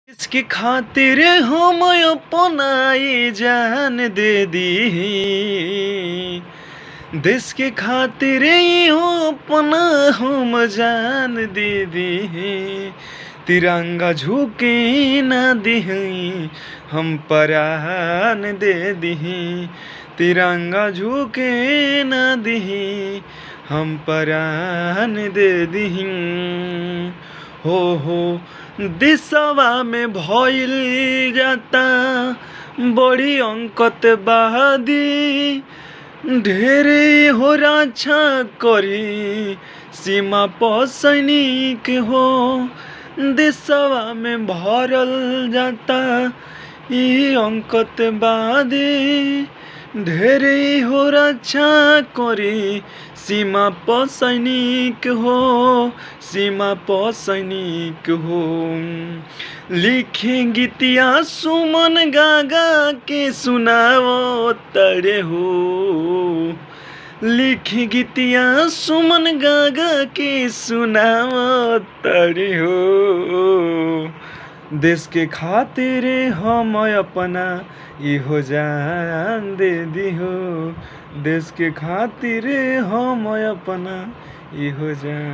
इसके खातिर हम अपनाई जान दे दी। देश के खातिर हो अपना हम जान दे दी। तिरंगा झुके ना दी, हम परान दे दी। तिरंगा झुके ना दी, हम परान दे दी। हो दिशवा में भइल जाता बड़ी अंकत बहादी। ढेरे हो रक्षा करी सीमा पर सैनिक हो। दिशवा में भरल जाता ई अंकत बादी। ढेरे हो रक्षा करी सीमा पर सैनिक हो। सीमा पर सैनिक हो। लिखे गीतिया सुमन गागा के सुनाओ तड़े हो। लिखे गीतिया सुमन गागा के सुनाओ तड़े हो। देश के खातिर हम अपना इहो जान दे दी हो। देश के खातिर हम अपना इहो जान